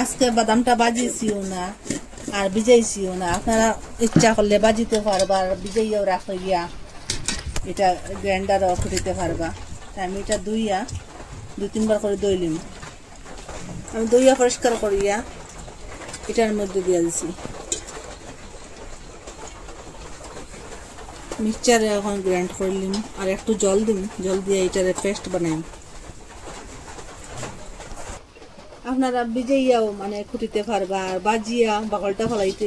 আজকে বাদামটা বাজিয়েছিও না আর ভিজাইছিও না, আপনারা ইচ্ছা করলে বাজিতে পারবা আর ভিজাইয়াও রাখিয়া এটা গ্রাইন্ডারও ফুটিতে পারবা। আমি এটা ধুইয়া 2-3 বার করে ধুইলিম। আমি ধুইয়া পরিষ্কার করিয়া এটার মধ্যে দিয়ে দিছি। মিক্সচারে এখন গ্রাইন্ড করলিম আর একটু জল দিম, জল দিয়ে এটারে পেস্ট বানাইম। আপনারা ভিজাইয়াও মানে কুটিতে পারবা আর বাজিয়া বাকলটা ফলাইতে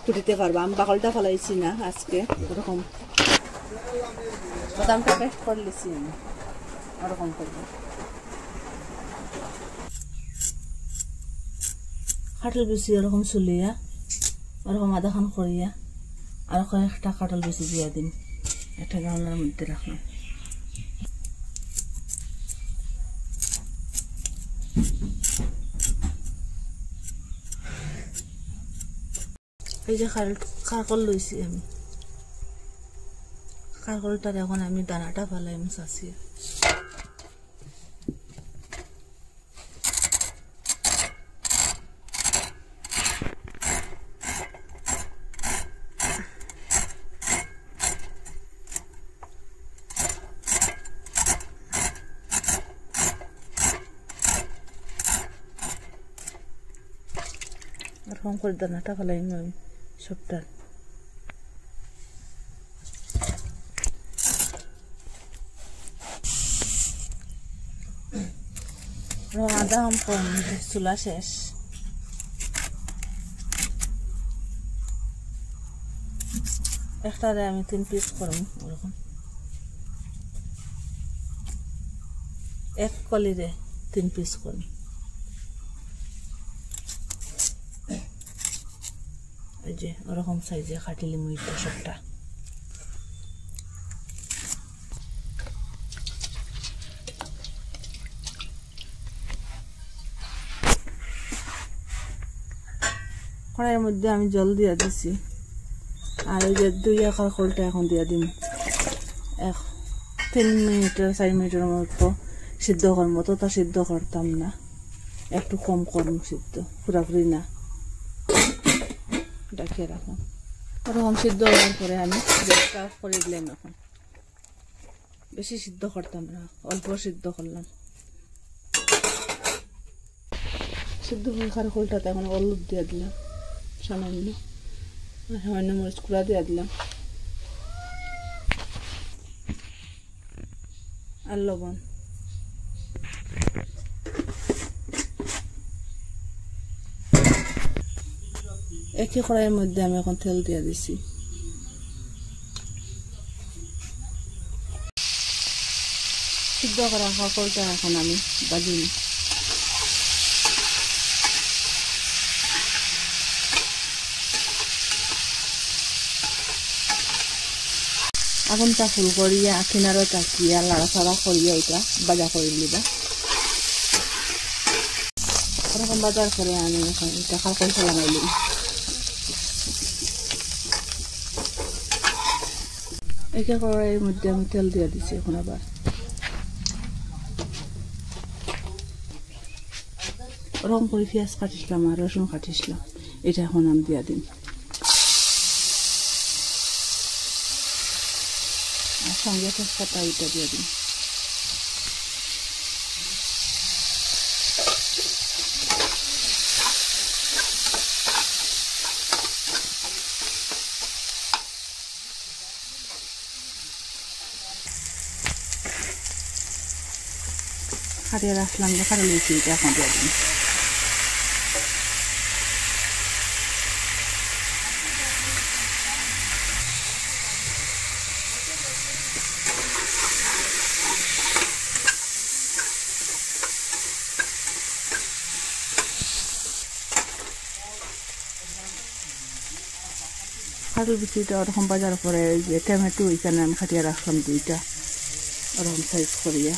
কুটিতে পারবা। আমি বাকলটা ফলাইছি না আজকে, ওরকম বাদামটা পেস্ট করে লিছি আমি ওরকম করবো। কাঁঠাল বেশি ওরকম চুলিয়া ওরকম আধাখান করিয়া আর কয়েকটা কাঁঠাল বেশি দিয়া দিন, একটা গামলার মধ্যে রাখলাম। এই যে কারকল লইছি আমি, কারকলটার এখন আমি দানাটা ফেলাইম চাষিয়া। এরকম করে দানাটা ফেলাইম আমি সবটা। আদা কম চুলা শেষ। একটারে আমি 3 পিস করম, ওরকম এক কলিরে 3 পিস করম। এই যে ওরকম সাইজে কাটিলি মুইটা সবটা। কড়াইয়ের মধ্যে আমি জল দিয়া দিছি আর ওই যে 2 আকার খোলটা এখন দিয়া দিন। 3 মিনিটের 4 মিনিটের মতো সিদ্ধ করবো, তো তা সিদ্ধ করতাম না, একটু কম করম সিদ্ধ, পুরাপুরি না, ডাকিয়ে রাখলাম। ওরকম সিদ্ধ হওয়ার পরে আমি গ্যাসটা করে দিলাম। এখন বেশি সিদ্ধ করতাম না, অল্প সিদ্ধ করলাম। সিদ্ধ হয়ে খোলটাতে এখন হলুদ দিয়ে দিলাম সামান্য, সামান্য মরিচ গুঁড়া দিয়ে দিলাম আর লবণ। একই কড়াইয়ের মধ্যে আমি এখন তেল দিয়ে দিছি। সিদ্ধ করা কাঁকড়টা এখন আমি ভাজি। আগুনটা ফুল করিয়া কিনারও চাকিয়া লাড়াচাড়া করিয়া এটা ভাজা করে নিবা। ওরকম বাজার করে আমি এখন এটা কাঁকড়টা লাগাইলাম। এটা কড়াইয়ের মধ্যে আমি তেল দিয়ে দিচ্ছি এখন আবার। ওরকম করে পেঁয়াজ কাটিছিলাম আর রসুন কাটিছিলাম, এটা এখন আমি দিয়ে দিন। আর সঙ্গে তেজপাতা এটা দিয়ে দিন। খাটিয়ে রাখলাম যে খাটিয়ে লিখি এটা এখন দিয়ে দিন। খাটিয়ে বিচিটা ওরকম বাজার পরে যে টমেটো এখানে আমি খাটিয়ে রাখলাম 2টা ওরকম সাইজ করিয়া।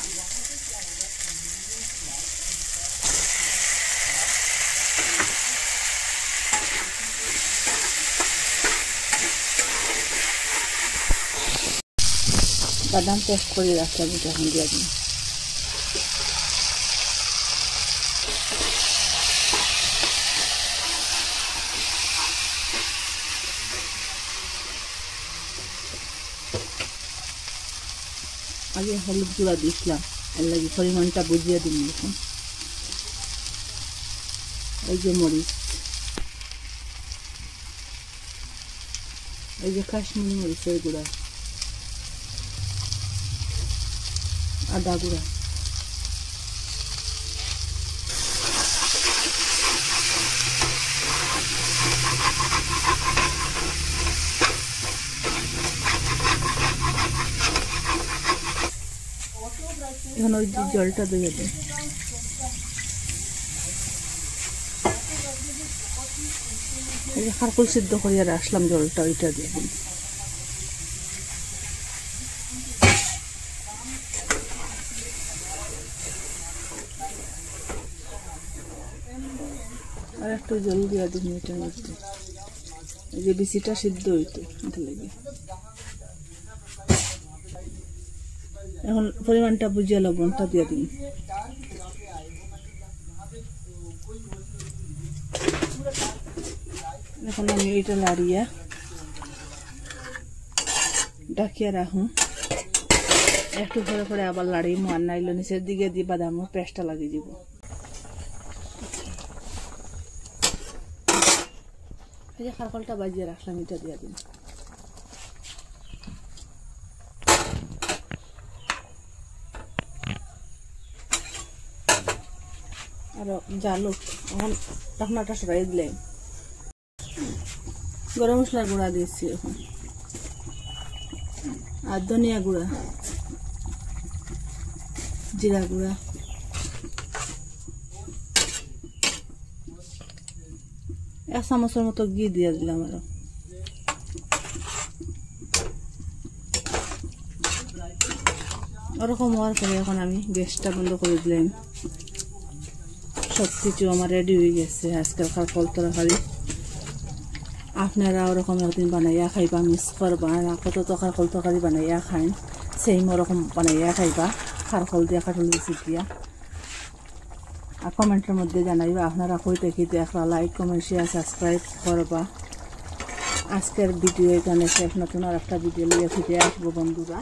বাদাম পেস্ট করে রাখলাম, এটা এখন দিয়ে দিন। আগে হলুদ গুঁড়া দিয়েছিলাম, এর লাগে পরিমাণটা বুঝিয়ে দিন এখন। এই যে মরিচ, এই যে কাশ্মীরি মরিচের গুঁড়া, আদা গুঁড়া, এখন ওই জলটা দিয়ে দিন। এই যে খারকুল সিদ্ধ করিয়া আসলাম, জলটা ওইটা দিয়ে দিন। আর একটু জল দিয়ে দিন এটার মধ্যে, এই যে বিচিটা সিদ্ধ হইতো এটা লেগে। এখন পরিমাণটা বুঝিয়ে লবণটা দিয়ে দিন। এখন আমি এটা লাড়িয়া ডাকিয়া রাখুন, একটু পরে পরে আবার লাড়িয়ে আর নাইলে নিচের দিকে দিয়ে বাদামও পেস্টটা লাগিয়ে দিব। এই যে খারকলটা বাজিয়ে রাখলাম, এটা দিয়ে দিন। আর জালুক এখন ঢাকনাটা সরাই দিলাম। গরম মশলার গুঁড়া দিয়েছি এখন, আর ধনিয়া গুঁড়া, জিরা গুঁড়া, এক চামচের মতো ঘি দিয়ে দিলাম। আরো ওরকম হওয়ার পরে এখন আমি গ্যাসটা বন্ধ করে দিলাম। সব কিছু আমার রেডি হয়ে গেছে আজকাল খারকল তরকারি। আপনারা ওরকম একদিন বানাইয়া খাইবা, মিস করবা না। কত তো খারকল তরকারি বানাইয়া খাইন, সেম ওরকম বানাইয়া খাইবা, খারকল দিয়া কাটল বেশি দিয়া। আর কমেন্টের মধ্যে জানাইবা আপনারা কই থেকে দেখলা। লাইক, কমেন্ট, শেয়ার, সাবস্ক্রাইব করবা। আজকের ভিডিও এখানে শেষ, নতুন আর একটা ভিডিও নিয়ে ফিরে আসবো বন্ধুরা।